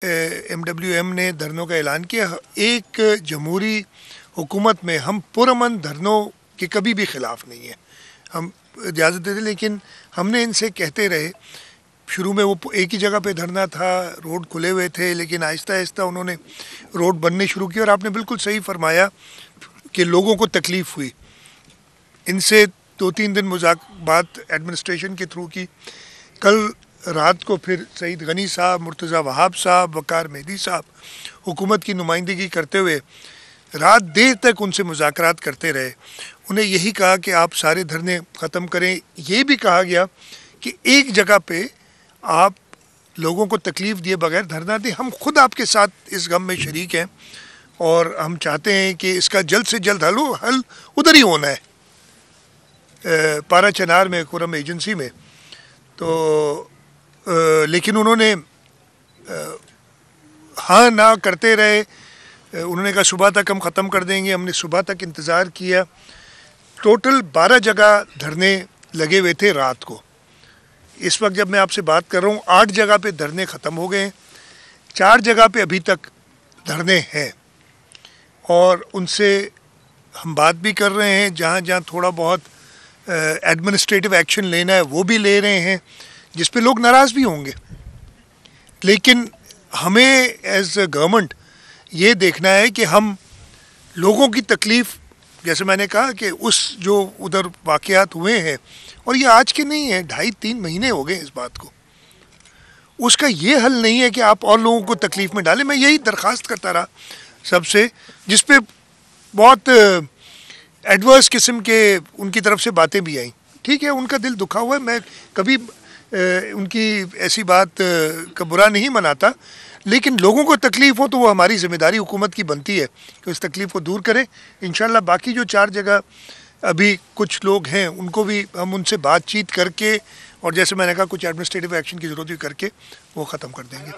MWM ने धरनों का ऐलान किया। एक जमहूरी हुकूमत में हम पुरअमन धरनों के कभी भी ख़िलाफ़ नहीं हैं, हम इजाज़त देते, लेकिन हमने इनसे कहते रहे। शुरू में वो एक ही जगह पे धरना था, रोड खुले हुए थे, लेकिन आहिस्ता आहिस्ता उन्होंने रोड बनने शुरू किए। और आपने बिल्कुल सही फरमाया कि लोगों को तकलीफ़ हुई। इनसे 2-3 दिन बात एडमिनिस्ट्रेशन के थ्रू की। कल रात को फिर सईद गनी साहब, मुर्तज़ा वहाब साहब, वकार मेहदी साहब हुकूमत की नुमाइंदगी करते हुए रात देर तक उनसे मुज़ाकरात करते रहे। उन्हें यही कहा कि आप सारे धरने ख़त्म करें। ये भी कहा गया कि एक जगह पे आप लोगों को तकलीफ़ दिए बगैर धरना दें। हम खुद आपके साथ इस गम में शरीक हैं और हम चाहते हैं कि इसका जल्द से जल्द हल उधर ही होना है, पारा चनार में, खुरम एजेंसी में। तो लेकिन उन्होंने हाँ ना करते रहे। उन्होंने कहा सुबह तक हम ख़त्म कर देंगे। हमने सुबह तक इंतज़ार किया। टोटल 12 जगह धरने लगे हुए थे रात को। इस वक्त जब मैं आपसे बात कर रहा हूँ 8 जगह पे धरने ख़त्म हो गए हैं, 4 जगह पे अभी तक धरने हैं और उनसे हम बात भी कर रहे हैं। जहाँ जहाँ थोड़ा बहुत एडमिनिस्ट्रेटिव एक्शन लेना है वो भी ले रहे हैं, जिस पे लोग नाराज़ भी होंगे। लेकिन हमें एज गवर्नमेंट ये देखना है कि हम लोगों की तकलीफ़, जैसे मैंने कहा कि उस जो उधर वाक़यात हुए हैं, और ये आज के नहीं हैं, 2.5-3 महीने हो गए इस बात को, उसका ये हल नहीं है कि आप और लोगों को तकलीफ़ में डालें। मैं यही दरख्वास्त करता रहा सबसे, जिस पे बहुत एडवर्स किस्म के उनकी तरफ से बातें भी आई। ठीक है, उनका दिल दुखा हुआ है, मैं कभी उनकी ऐसी बात का बुरा नहीं मनाता, लेकिन लोगों को तकलीफ़ हो तो वो हमारी ज़िम्मेदारी हुकूमत की बनती है कि उस तकलीफ़ को दूर करें। इंशाल्लाह बाकी जो 4 जगह अभी कुछ लोग हैं उनको भी हम उनसे बातचीत करके, और जैसे मैंने कहा कुछ एडमिनिस्ट्रेटिव एक्शन की ज़रूरत भी करके वो ख़त्म कर देंगे।